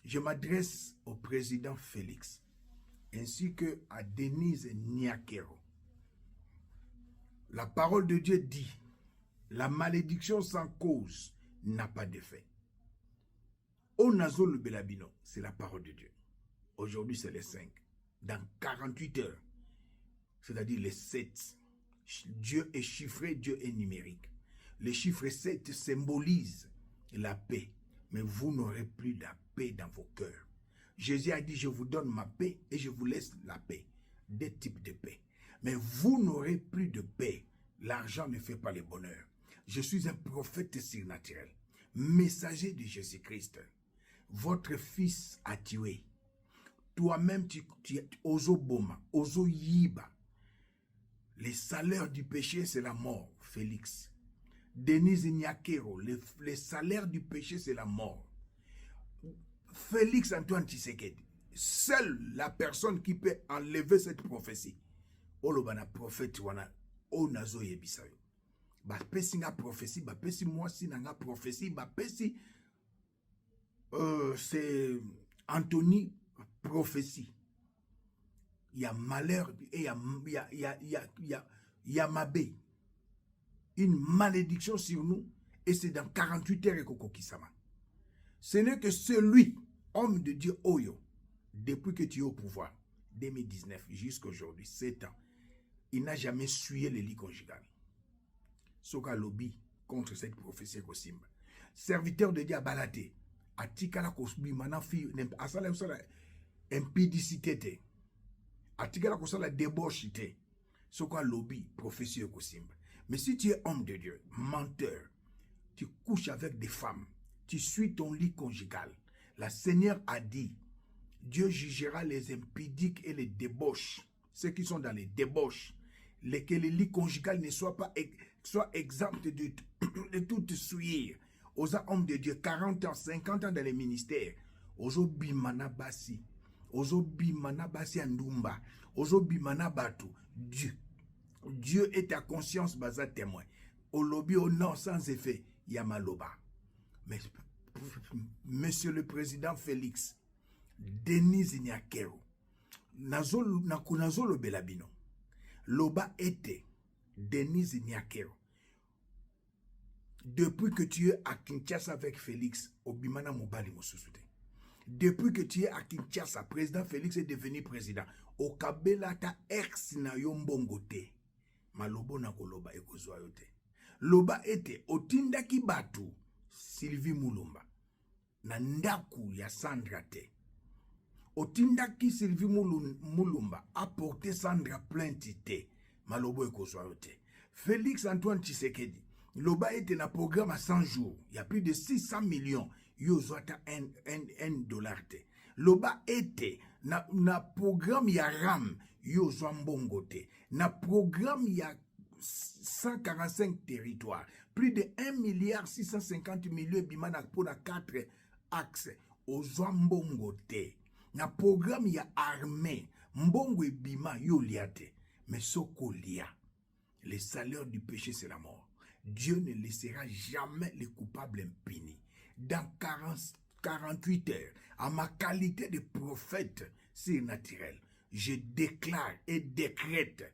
Je m'adresse au président Félix, ainsi que à Denise Nyakero. La parole de Dieu dit, la malédiction sans cause n'a pas d'effet. Onazo le belabino, c'est la parole de Dieu. Aujourd'hui, c'est les 5. Dans 48 heures, c'est-à-dire les 7, Dieu est chiffré, Dieu est numérique. Le chiffre 7 symbolise la paix, mais vous n'aurez plus la paix dans vos cœurs. Jésus a dit, je vous donne ma paix et je vous laisse la paix. Des types de paix. Mais vous n'aurez plus de paix. L'argent ne fait pas le bonheur. Je suis un prophète surnaturel, messager de Jésus-Christ. Votre fils a tué. Toi-même, tu es ozo boma, ozo yiba. Les salaires du péché, c'est la mort, Félix. Denise Nyakero, les salaires du péché, c'est la mort. Félix Antoine Tshisekedi, seule la personne qui peut enlever cette prophétie. Olobana prophète wana onazo yebisayo. Ba pesi nga prophétie, ba pesi mwasi na nga prophétie, ba pesi c'est Anthony prophétie. Il y a malheur et il y a mabé. Une malédiction sur nous et c'est dans 48 heures et Koko Kisama. Ce n'est que celui, homme de Dieu Oyo, depuis que tu es au pouvoir, 2019 jusqu'à aujourd'hui, 7 ans, il n'a jamais suyé le lit conjugal. Soka lobby contre cette prophétie Kosimba. Serviteur de Dieu à Balate, à Tikala Kosbi, Manafi, Asala impudicité, à Tikala Kosala débauche, Soka lobby, prophétie Kosimba. Mais si tu es homme de Dieu, menteur, tu couches avec des femmes, tu suis ton lit conjugal. La Seigneur a dit, Dieu jugera les impudiques et les débauches, ceux qui sont dans les débauches, que le lit conjugal ne soit exempt de tout souillir. Aux hommes de Dieu, 40 ans, 50 ans dans les ministères, Ozo bimana basi, Ozo bimana basi andumba, Ozo bimana batu, Dieu est ta conscience, baza témoin. Au lobby, au non, sans effet, Yamaloba. Mais, Monsieur le Président Félix, Denise Nyakero, Nakunazo le Belabino, Loba était Denise Nyakero. Depuis que tu es à Kinshasa avec Félix, Obimana Mobali Mosusute. Depuis que tu es à Kinshasa, président Félix est devenu président. Au Kabela ta ex na yombongote. Malobo na koloba ekozwayote. Loba ete otindaki batu Sylvie Mulumba. Na ndaku ya Sandra te. Otindaki Sylvie Mulumba apporté Sandra plainte te. Malobo ekozwayote. Félix Antoine Tshisekedi. Loba ete na programme à 100 jours. Il y a plus de 600 millions. Yozwata $1 te. Loba ete na programme ya RAM. Yozwa mbongote. Na programme ya 145 territoires. Plus de 1,650 milliard bimana pour la 4 axes. Ozwa mbongote. Na programme ya armée. Mbongo e bima yo liate. Mais soko lia. Les salaires du péché c'est la mort. Dieu ne laissera jamais les coupables impunis. Dans 48 heures, à ma qualité de prophète surnaturel, je déclare et décrète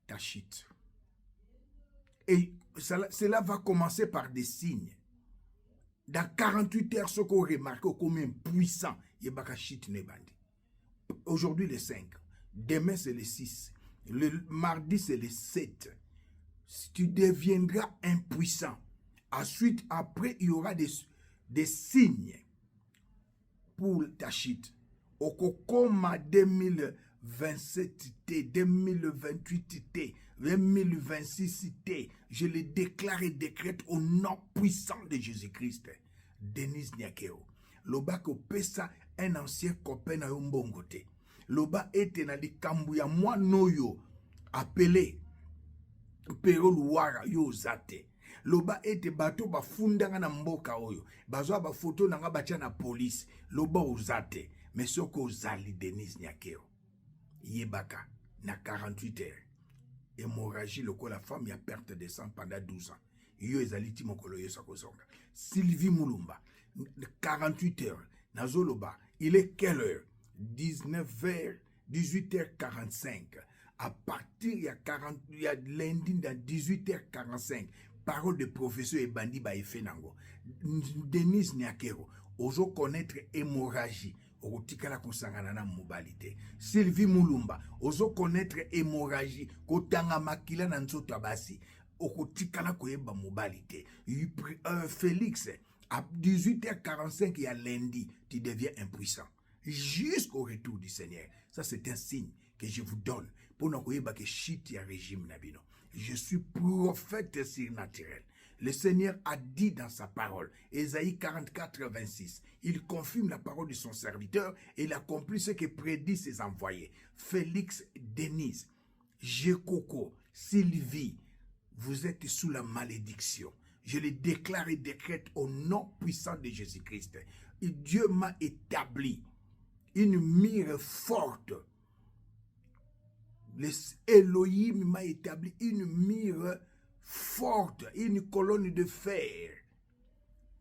ta chute. Et cela va commencer par des signes. Dans 48 heures, ce qu'on remarque combien puissant Yebaka chute Nebandi. Aujourd'hui, le 5. Demain, c'est le 6. Le mardi, c'est le 7. Tu deviendras impuissant. Ensuite, après, il y aura des signes pour ta chute. Au Kokoma 2027 T, 2028 T, 2026 T, je le déclare et décrète au nom puissant de Jésus-Christ. Denise Nyakero. Loba ko pesa un ancien copain na yombongote. Loba ete na likambu ya mwa noyo appelé Pero Luara yo zate. Loba ete bato bafundanga na mboka oyo. Bazwa ba photo nanga bacha na police. Loba ozate. Mais soko zali Denise Nyakero. Yebaka na 48 heures. Hémorragie loko la femme ya perte de sang pendant 12 ans. Yo ezali ti mokolo yo sakozonga. Sylvie Mulumba 48 heures. Nazoloba, il est quelle heure? 19h, 18h45. À partir, il y a lundi dans 18h45. Parole de professeur et bandit ba effet nango. Denise Nyakero, ozo connaître hémorragie. Okotikala kosangana na mobilité. Sylvie Moulumba, ozo connaître hémorragie. Kotanga makila na nzoto abasi. Okotikala koyeba mobilité. Félix, à 18h45, il y a lundi, tu deviens impuissant. Jusqu'au retour du Seigneur. Ça, c'est un signe que je vous donne. Pour ne pas que chiti à régime nabino. Je suis prophète surnaturel. Le Seigneur a dit dans sa parole, Ésaïe 44, 26, il confirme la parole de son serviteur et il accomplit ce que prédit ses envoyés. Félix, Denise, Jekoko, Sylvie, vous êtes sous la malédiction. Je le déclare et décrète au nom puissant de Jésus-Christ. Et Dieu m'a établi une mire forte. Elohim m'a établi une mire forte, une colonne de fer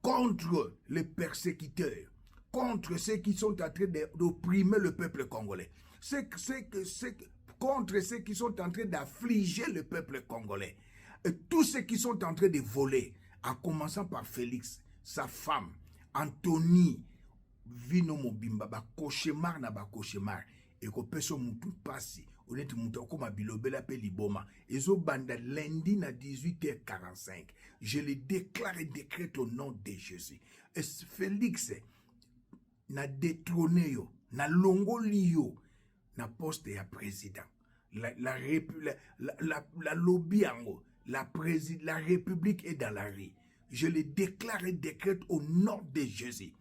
contre les persécuteurs, contre ceux qui sont en train d'opprimer le peuple congolais, contre ceux qui sont en train d'affliger le peuple congolais, et tous ceux qui sont en train de voler, en commençant par Félix, sa femme, Anthony, Vino Mobimba, ba cauchemar na ba cauchemar, et ko peso mutu pasi. Honnêtement, mutu comme bilobela pe liboma. Ezo banda lundi na 18h45. Je le déclare et décrète au nom de Jésus. Et Félix na détrôné yo, na longoli yo, na poste ya président. La lobby ango, la République est dans la rue. Je le déclare et décrète au nom de Jésus.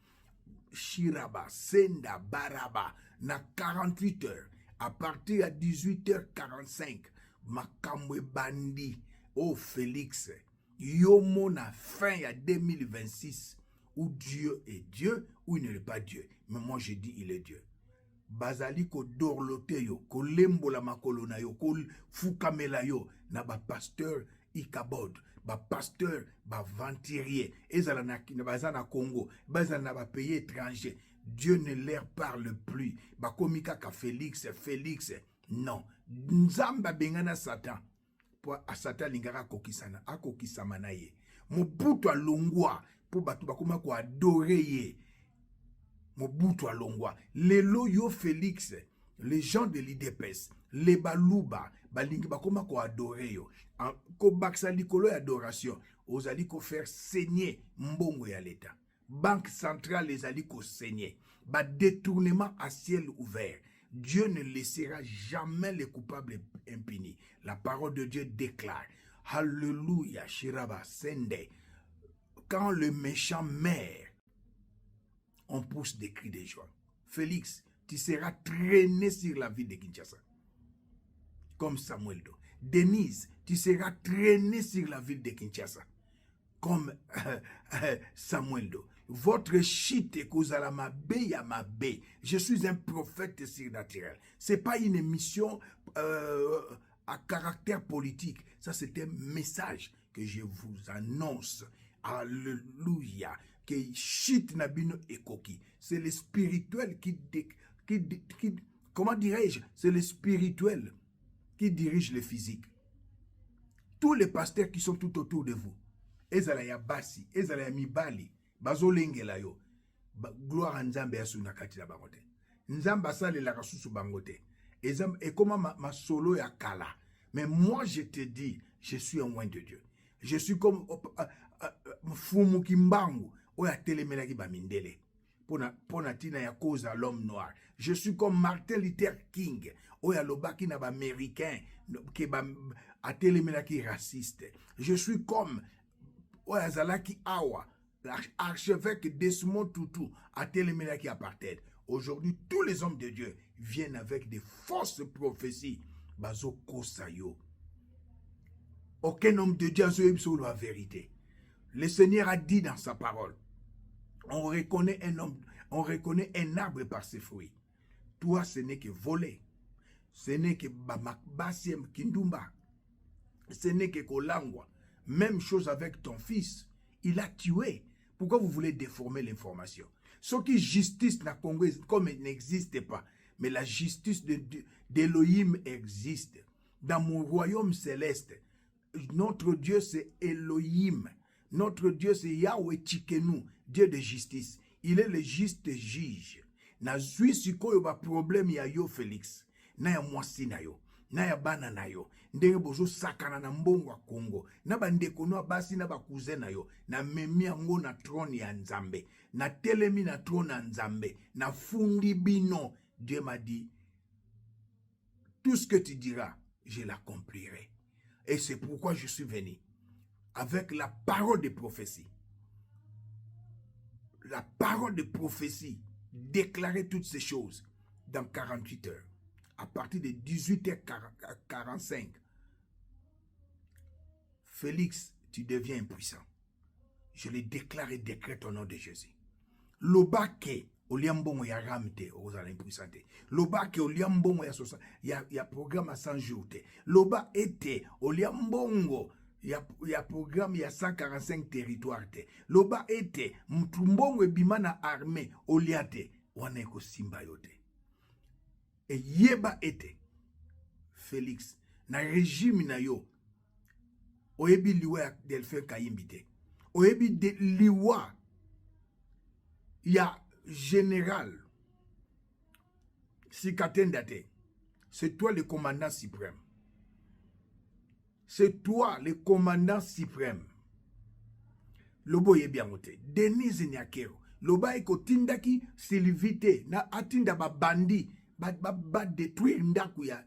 Shiraba, Senda, Baraba, na 48 heures, à partir de 18h45, Makamwe Bandi, oh Félix, Yomo na fin à 2026, où Dieu est Dieu, ou il n'est pas Dieu. Mais moi je dis il est Dieu. Bazali ko dorlote yo, ko lembola makolo na yo, ko fukamela yo, na ba pasteur Ikabod. Ba pasteur, ba venturier, ezala na bazana Congo, bazana na ba pays étranger. Dieu ne leur parle plus. Ba komika ka Félix, non. Nzamba bengana Satan. Po a Satan lingara kokisana, akokisama na ye. Mobutu alongwa po batu bakoma ko adorer ye. Mobutu alongwa. Lelo yo Félix, les gens de l'IDPS, les baluba, balingi bakoma ko adorer yo. Ko baksa likolo ya adoration, ozali ko faire saigner mbongo ya l'État. Banque centrale les ali ko saigner. Ba détournement à ciel ouvert. Dieu ne laissera jamais les coupables impunis. La parole de Dieu déclare. Alléluia, Shiraba Sende. Quand le méchant meurt, on pousse des cris de joie. Félix, tu seras traîné sur la ville de Kinshasa. Comme Samuel Do. Denise, tu seras traîné sur la ville de Kinshasa. Comme Samuel Do. Votre chute est cause à la mabé, ya mabé. Je suis un prophète surnaturel. Ce n'est pas une émission à caractère politique. Ça, c'est un message que je vous annonce. Alléluia. Que chute nabino ekoki. C'est le spirituel qui comment dirais-je? C'est le spirituel qui dirige le physique. Tous les pasteurs qui sont tout autour de vous, ezala ya basi, ezala ya mibali, bazolengela yo, gloire à Nzambe ya suna kati na bangote. Nzambe asale la kasusu bangote. Et comment ma solo ya kala. Mais moi je te dis, je suis un oint de Dieu. Je suis comme Fumu Kimbangu, oya telemelaki ba mindele. Pona tina ya cause à l'homme noir. Je suis comme Martin Luther King, oya lobaki na ba américain ke ba atelemelaki raciste. Je suis comme oya zalaki awa, l'archevêque Desmond Tutu atelemelaki apartheid. Aujourd'hui, tous les hommes de Dieu viennent avec des fausses prophéties. Bazo kosayo. Aucun homme de Dieu n'a sur la vérité. Le Seigneur a dit dans sa parole, on reconnaît un arbre par ses fruits. Toi, ce n'est que voler. Ce n'est que basiem kindumba. Ce n'est que kolangwa. Même chose avec ton fils. Il a tué. Pourquoi vous voulez déformer l'information? Ce qui justice na Congo comme elle n'existe pas, mais la justice d'Elohim existe. Dans mon royaume céleste, notre Dieu c'est Elohim. Notre Dieu c'est Yahweh Tchikenu, Dieu de justice. Il est le juste juge. Na zui sikoyo ba problème ya yo Félix. Na ya mwasi na yo. Na ya bana na yo. Ndenge bozo sakana na mbongo wa Congo. Na ba ndeko no basi na ba cousin na yo. Na memi yango na trône ya Nzambe. Na telemi na trône ya Nzambe. Na fundi bino. Dieu m'a dit, tout ce que tu diras, je l'accomplirai. Et c'est pourquoi je suis venu. Avec la parole de prophétie. La parole de prophétie. Déclarer toutes ces choses dans 48 heures. À partir de 18h45, Félix, tu deviens impuissant. Je le déclare et décrète au nom de Jésus. Lobake, oliambongo ya ramte, ozala impuissante. Lobake, oliambongo ya sosa, ya programme à 100 jours. Loba ete, oliambongo, ya programme ya 145 territoires. Loba ete, mtumbongo ebimana armée, oliate, waneko simba yote. Et yeba ete, Félix, na régime na yo, oyebi liwa ya Delphin Kayimbite, oyebi de liwa ya général Sikatendate, c'est toi le commandant suprême. C'est toi le commandant suprême. Lobo yebi amote, Denise Nyakero, loba eko tindaki Sylvite, na atinda ba bandi, ba détruire ndaku ya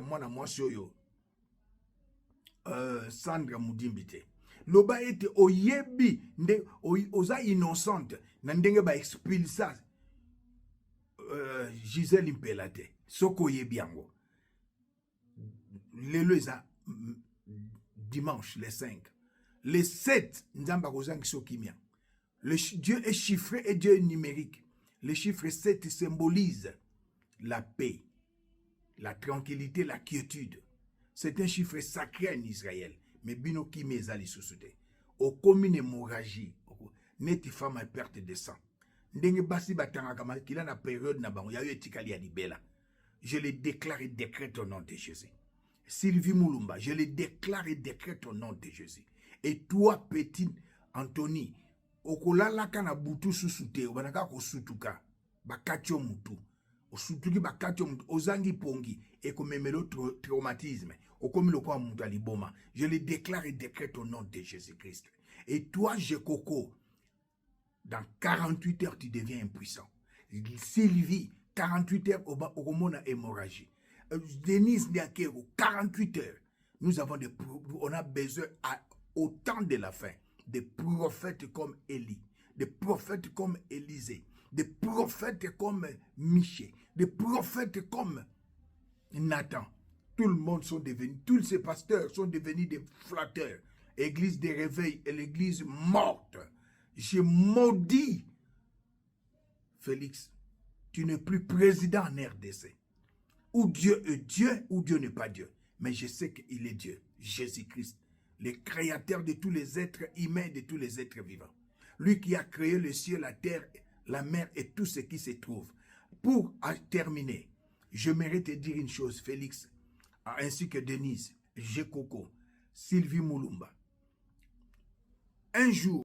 mwana mwasi oyo Sandra Mudimbite. Loba ete oyebi nde oza innocente na ndenge ba expulsa Gisèle Impelate. Soko oyebi yango. Lelo eza dimanche le 5. Le 7 nzamba kozangi sokimia. Le Dieu est chiffré et Dieu est numérique. Le chiffre 7 symbolise la paix, la tranquillité, la quiétude. C'est un chiffre sacré en Israël. Mais bino ki mezali susute. Au commune hémorragie, neti femme à perte de sang. Ndenge basi batanga kama kila na période na bango ya yo etikali ya libela. Je le déclare et décrète au nom de Jésus. Sylvie Moulumba, je le déclare et décrète au nom de Jésus. Et toi, petit Anthony, okolala kana butu susute, obanaka ko sutuka, bakatio mutu. Osutuki bakatio mutu, ozangi pongi, et komemelo traumatisme. Je le déclare et décrète au nom de Jésus-Christ. Et toi, Jekoko, dans 48 heures, tu deviens impuissant. Sylvie, 48 heures, au hémorragie. Denise Niakero, 48 heures. On a besoin, au temps de la fin, des prophètes comme Élie, des prophètes comme Élisée, des prophètes comme Michée, des prophètes comme Nathan. Tout le monde sont devenus, tous ces pasteurs sont devenus des flatteurs. Église des réveils et l'église morte. J'ai maudit. Félix, tu n'es plus président en RDC. Ou Dieu est Dieu, ou Dieu n'est pas Dieu. Mais je sais qu'il est Dieu, Jésus-Christ, le créateur de tous les êtres humains, de tous les êtres vivants. Lui qui a créé le ciel, la terre, la mer et tout ce qui se trouve. Pour terminer, je mérite de dire une chose, Félix, ainsi que Denise, Jekoko, Sylvie Moulumba. Un jour,